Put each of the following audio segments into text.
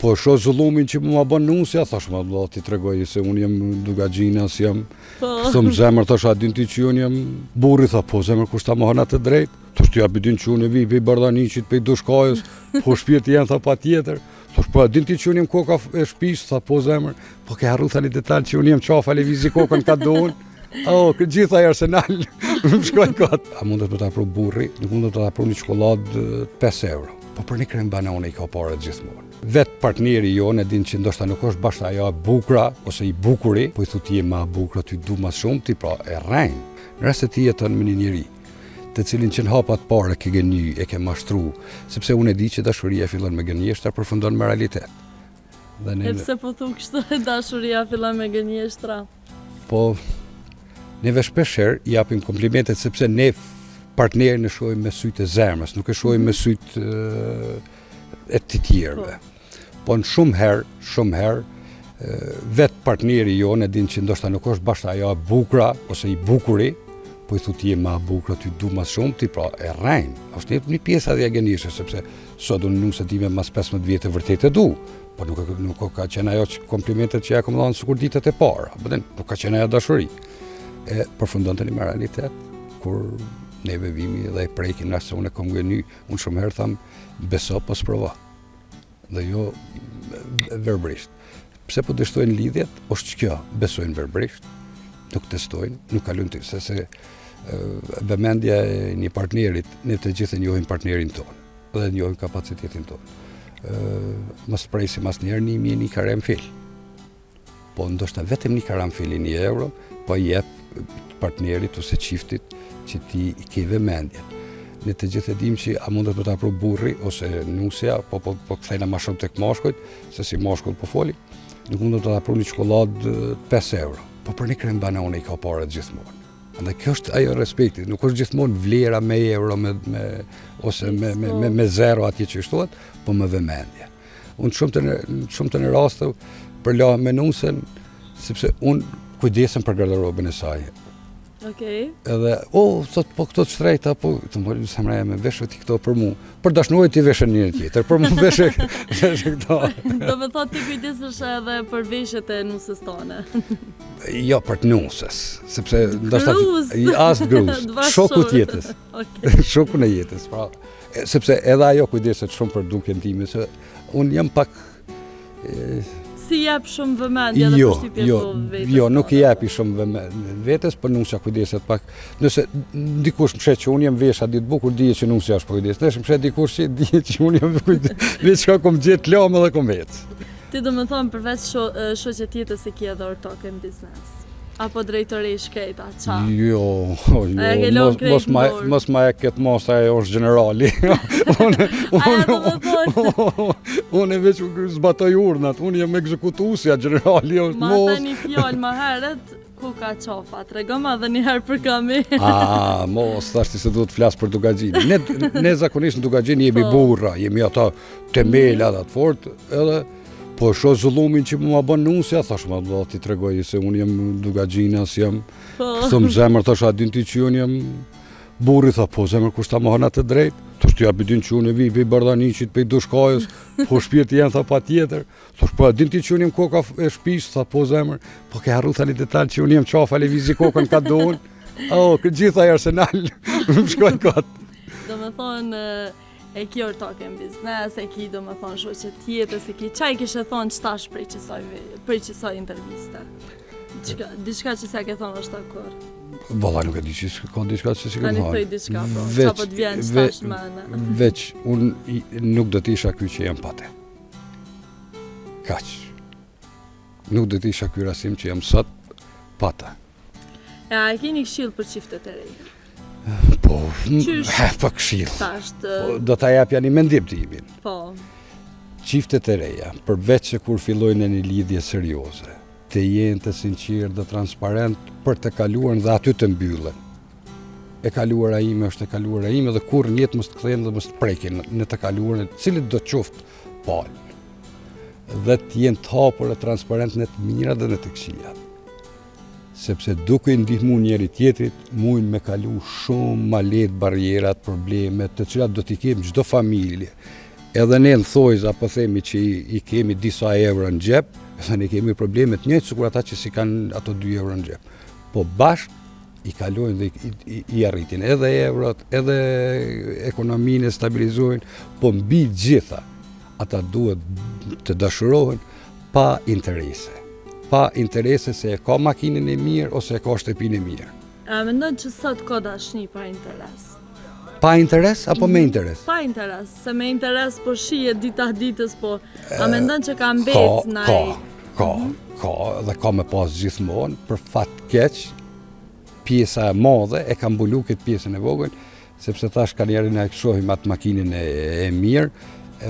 Po shoh zullumin që më bën nusja, thash më vëlla ti tregoj se unë jam dugaxhina, si jam. Thom zemër thash a din ti që unë jam burri, tha po zemër kush ta mohon atë drejt. Thash ti a din që unë vi pe Bardhaniçit, pe Dushkajës, po shpirti jam tha patjetër. Thash po a din ti që unë jam koka e shtëpisë, tha po zemër, po ke harru tani detaj që unë jam qafa lëvizi kokën ka don. Këtë gjitha e Arsenal më shkojnë kot. A mundet të ta pru burri, nuk mundet të ta pru një çokoladë 5 euro. Po për një krem banane i ka parë gjithmonë. Vetë partneri jonë e din që ndoshta nuk është bashkë ajo e bukura ose i bukuri, po i thu ti je më e bukur, ty du më shumë, ti pra e rrein. Nëse ti jeton me një njeri të cilin që në hapat parë ke gëny, e ke mashtru, sepse unë e di që dashuria fillon me gënjeshtra, përfundon me realitet. E pse po thu kështu dashuria fillon me gënjeshtra? Po neve shpeshherë i japim komplimentet sepse ne partnerin e shohim me sytë e zemrës, nuk e shohim me sytë e të tjerëve. Po në shumë herë, vetë partneri jonë e din që ndoshta nuk është bashkë ajo e bukura ose i bukuri, po i thu ti je më e bukur, ty du më shumë, ti pra e rrein. Është një pjesë e gënjeshtër, sepse sot unë nusë time mas 15 vjetë vërtet e du, po nuk ka qenë ajo komplimentet që ja kom dhënë sikur ditët e para, nuk ka qenë ajo dashuri. E përfundon të një me realitet, kur neve vimi dhe e prekin nëse unë e kom gëny, unë shumë herë tham, beso pas prova, dhe jo verbrisht. Pse po dështojnë lidhjet, është që kjo, besojnë verbrisht, nuk testojnë, nuk kalojnë të, se vëmendja e një partnerit, ne të gjithë e njohim partnerin tonë, dhe njohim kapacitetin tonë. Mos presim asnjëherë një karamfil. Po ndoshta vetëm një karamfil i 1 euro, po jep partnerit ose çiftit që ti i ke vëmendjen. Ne të gjithë e dim që a mundet të ta pru burri ose nusja, po kthejna më shumë tek mashkujt, se si mashkull po foli, nuk mundet të ta pru një çokoladë 5 euro. Po për një krem banane i ka parë gjithmonë. Andaj kjo është ajo respekti, nuk është gjithmonë vlera me euro ose me zero atje që shtohet, po me vëmendje. Unë shumë të në raste përlahem me nusën, sepse unë kujdesem për garderobën e saj. Okej. Edhe, thot, po këto të shtrejta, po, të më bëllë se mreja me veshë ti këto për mu. Për dashnojë ti veshën një tjetër, për mu veshë këto. Do me thot ti kujdesesh edhe për veshët e nusës tone. Jo, për të nusës, sepse as gruz, shoku të jetës. Shoku në jetës, pra. Sepse edhe ajo kujdeset shumë për dukjen time, se unë jam pak... Si jep shumë vëmendje dhe përshtypje po vetës? Jo, nuk i jepi shumë vëmendje vetës, për nusja kujdeset pak. Nëse dikush më shet që unë jem vesha ditë bukur, dije që nusja është kujdes. Nëse më shet dikush që dije që unë jem kujdes, veç ka kom gjetë lamë dhe kom ecë. Ti do me thonë përveç shoqet jetës e ki edhe ortake në biznes? Apo drejtori shkrejta, qa? Jo, mos ma e këtë mos, ajo është generali. Unë e veç zbatoj urnat, unë jem ekzekutusja, generali është mos. Ma ta një fjallë ma herët, ku ka qofa, tregoma dhe njëherë për kami. Mos, thashti se duhet flasë për dugaxhin. Ne zakonisht në dugaxhin jemi burra, jemi ata temela dhe atë fort, edhe po shoh zullumin që më bën nusja, thash më vëlla ti tregoj se unë jam dugaxhina, si jam. Thom zemër thash a din ti që unë jam burri, tha po zemër kush ta mohon atë drejt. Thash ti a din që unë vi pe Bardhaniçit, pe Dushkajës, po shpirti jam tha patjetër. Thash po a din ti që unë jam koka e shtëpisë, tha po zemër, po ke harru tani detaj që unë jam qafa lëvizi kokën ka don. Këtë gjitha e Arsenal më shkojnë kot. Do me thonë e ki ortake në biznes, e ki do me thonë shoqet jetës, e ki qaj kishe thonë qëtash prej qësoj interviste? Diçka që se ke thonë është akur? Valla nuk e di që ka diçka që si ke thonë. Thoj diçka, po, qa po t'vjen qëtash mene? Veç, unë nuk do t'isha ky që jam pate. Kaq. Nuk do t'isha ky rasim që jam sot pate. A keni këshill për çiftet e reja? Po, këshill. Do t'a japja një mendim timin. Po. Çiftet e reja, përveç se kur fillojnë një lidhje serioze, të jenë të sinqertë dhe transparent për të kaluar dhe aty të mbyllen. E kaluara ime është e kaluara ime dhe kur në jetë mos të kthehen dhe mos të prekin në të kaluarën, cilit do të qoftë palë. Dhe të jenë të hapur dhe transparent në të mira dhe në të këqijat. Sepse duke i ndihmu njeri tjetrit, mujnë me kalu shumë ma lehtë barrierat, problemet, të cilat do t'i kemë çdo familje. edhe ne në thojza apo themi që i kemi disa euro në xhep, edhe ne kemi probleme të njëjta sikur ata që si kanë ato 2 euro në xhep. Po bashkë i kalojnë dhe i arritin edhe eurot, edhe ekonominë e stabilizojnë, po mbi gjitha ata duhet të dashurohen pa interese. Pa interese se e ka makinën e mirë ose e ka shtëpinë e mirë. A mendon që sot ka dashni pa interes? Pa interes apo me interes? Pa interes, se me interes po shihet dita ditës, po a mendon që ka mbet ndaj? Ka, dhe ka me pas gjithmonë, për fat keq, pjesa e madhe e ka mbulu këtë pjesën e vogël, sepse tash ka njerë në shohim atë makinën e mirë,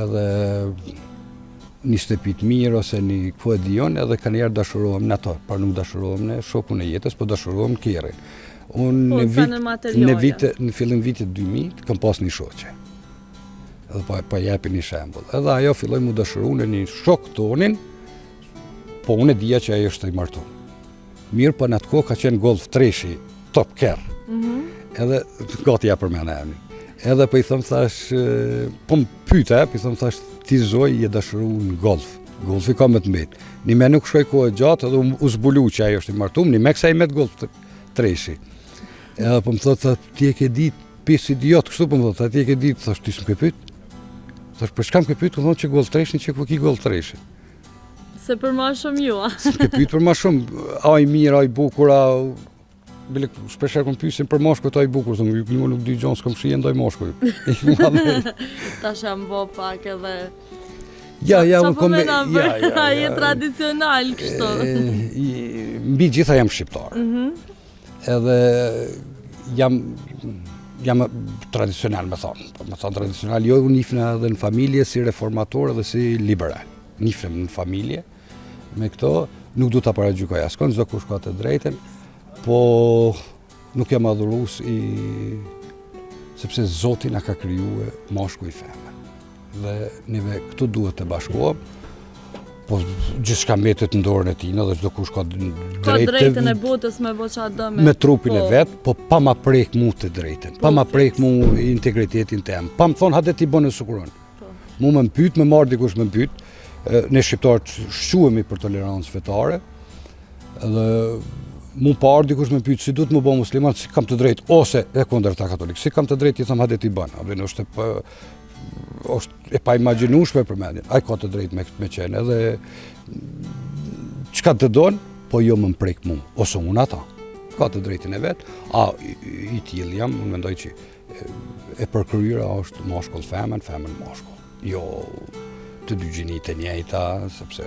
edhe një shtëpit mirë ose një ku e dion, edhe ka njerë dashurohem në ato, par nuk dashurohem në shokun e jetës, po dashurohem në kjerin. Unë në fillim vitit 2000 kam pas një shoqe, edhe pa jepi një shembull. Edhe ajo filloi mu dashuru në një shok tonin, po unë e dija që ajo është i martuar. Mirë, po në atë kohë ka qenë Golf 3 top care. Edhe gati ja përmend emrin. Edhe po i them thash, po më pyeta, po i them thash ti zoj je dashuruar në Golf. Golfi ka më të mbet. Një me nuk shkoj kohë gjatë edhe u zbulu që ajo është i martuar, një me kësaj me Golf 3. Edhe po më thotë ti e ke ditë, pis idiot kështu po më thotë, ti e ke ditë, thash ti s'm ke pyet. Thash për çka më ke pyet, u thonë që Golf 3 që ku ki Golf 3. Se për ma shumë ju, a? S'm ke pyet për ma shumë, a i mirë, a i bukur, bile shpesher kom pyesin për moshkujt a i bukur, thëmë, ju nuk dy gjonë s'kom shije ndaj moshkuj. Ta shem bo pak edhe... Ja, unë kom... Ja, je tradicional, kështu. Mbi gjitha jam shqiptar. Edhe jam tradicional, me thonë tradicional, jo unë nifna edhe në familje si reformator edhe si liberal. Nifnem në familje, me këto nuk du të paragjykoj askon, çdo kush ka të drejten, po nuk jam adhurues sepse Zoti na ka krijuar mashkull i femër. Dhe neve këtu duhet të bashkohem, po gjithçka mbetet në dorën e tij, edhe çdo kush ka drejtën e botës me boça dëm. Me trupin e vet, po pa ma prek mu të drejtën, pa ma prek mu integritetin tem, pa më thon hajde ti bën sukuron. Mu më pyet, më marr dikush më pyet. Ne shqiptarët shquhemi për tolerancë fetare, dhe mu parë dikush me pyet si duhet më bë musliman, si kam të drejtë, ose e kundërta katolik, si kam të drejtë i them hajde ti bën. Është e pa imagjinueshme për mendjen. Ai ka të drejtë me qenë, edhe çka të don, po jo më prek mu, ose unë ata. Ka të drejtën e vet. I tillë jam, unë mendoj që e përkryera është mashkull femën, femën mashkull. Jo të dy gjinit e njëjta, sepse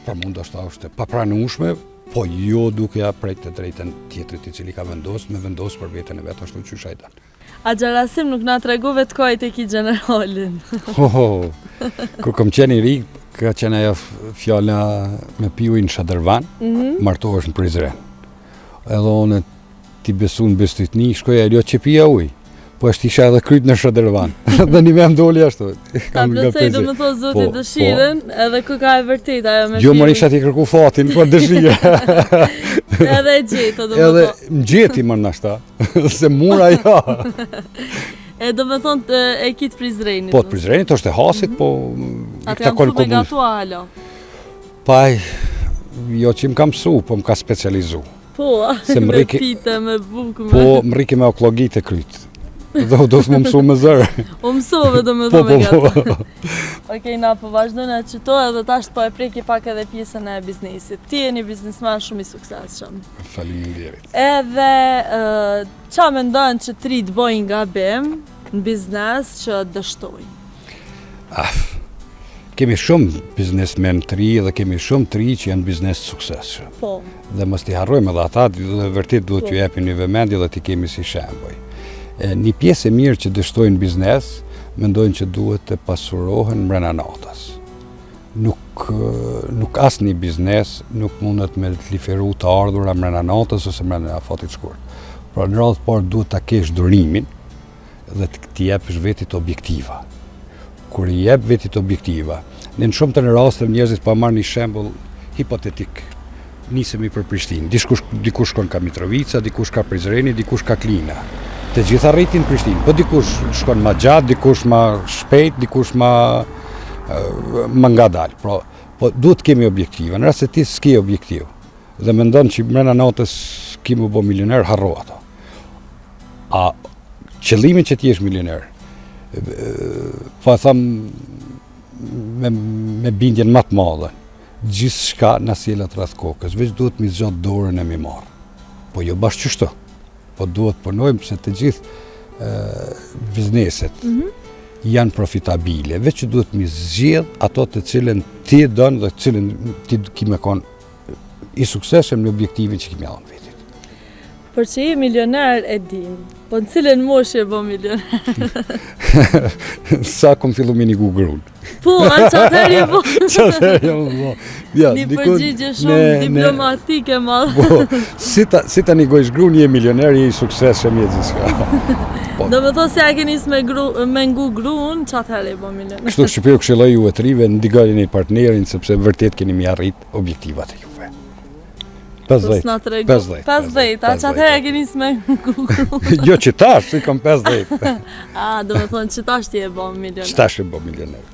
për mund është papranueshme, po jo duke ja prek të drejtën tjetrit i cili ka me vendos për veten e vet ashtu qysh ai dan. A Xharasim nuk na tregove të kohë tek i generalin. Kur kam qenë i ri, ka qenë ajo fjala me piu në Shadërvan, martohesh në Prizren. Edhe unë ti besu në bestitni, shkoja jo që pija ujë. Po është isha edhe kryt në Shadërvan. Dhe një me më doli ashtu. Ta plotësoj do më thosë Zoti dëshirën, edhe kë ka e vërtet ajo me jo, më isha ti kërku fatin, po dëshirë. Edhe e gjeto, do më edhe më gjeti më nashta, se mura ja. E do më thonë e kitë Prizrenit. Po, Prizrenit është e hasit, po... Atë jam su me gatua halo? Paj, jo që më kam su, po më ka specializu. Po, me pite, me bukë, po, më riki me oklogit e kryt. Do të më mësu me zërë. O mësove do me do me gata. Okej, na po vazhdojnë e qëto edhe tash po e preki pak edhe pjesën e biznesit. Ti e një biznesman shumë i suksesshëm. Faleminderit. Edhe qa mendon që tri të bojnë gabim në biznes që dështojnë? Kemi shumë biznesmen të ri dhe kemi shumë të ri që janë biznes suksesshëm. Po. Dhe mos t'i harrojmë edhe ata, dhe vërtet duhet t'ju japim një vëmendje dhe t'i kemi si shemboj. Një pjesë e mirë që dështojnë biznes, mendojnë që duhet të pasurohen mbrana natës. Nuk asë një biznes nuk mundet me të liferu të ardhura mbrana natës ose mbrana afatit shkurt. Pra në radhë parë duhet të kesh durimin dhe të jepësh vetit objektiva. Kur i jep vetit objektiva, në shumë të në raste njerëzit pa marrë një shembull hipotetik. Nisemi për Prishtinë, dikush shkon ka Mitrovica, dikush ka Prizreni, dikush ka Klina. Të gjitha rritin në Prishtinë, po dikush shkon ma gjatë, dikush ma shpejt, dikush ma ngadalë. Po duhet kemi objektive, në rast se ti s'ke objektiv dhe mendon që mrena natës ki më bo milioner, harro ato. A qëllimi që ti jesh milioner, po e tham me bindjen më të madhe, gjithë shka në sjellat rreth kokës, veç duhet mi zgjat dorën e mi marë. Po jo bashkë qështu, po duhet punojmë se të gjithë bizneset janë profitabile, veç që duhet mi zgjedh ato të cilën ti dënë dhe cilën ti kime konë i sukseshëm në objektivin që kime adhën vetit. Për që je milioner e din, po në cilën moshë e bo milioner? Sa kom fillu me një Google. Po, a qatëherë je bo? Qatëherë jam bo. Ja, një përgjigje shumë diplomatike madhe. Po, si ta një gojsh gru një milioner, je i sukseshëm, je gjithçka. Do me thosë se a ke nis me ngu gruën, qatëherë je bo milioner. Kështu shqipëriu këshilloj ju e të rive, ndigoni një partnerin, sepse vërtet keni mi arrit objektivat e juve. 50, a qatëherë ke nis me ngu gruën? Jo që tash, i kom 50. A, do me thonë që tash ti e bo milioner. Që tash e bo milioner.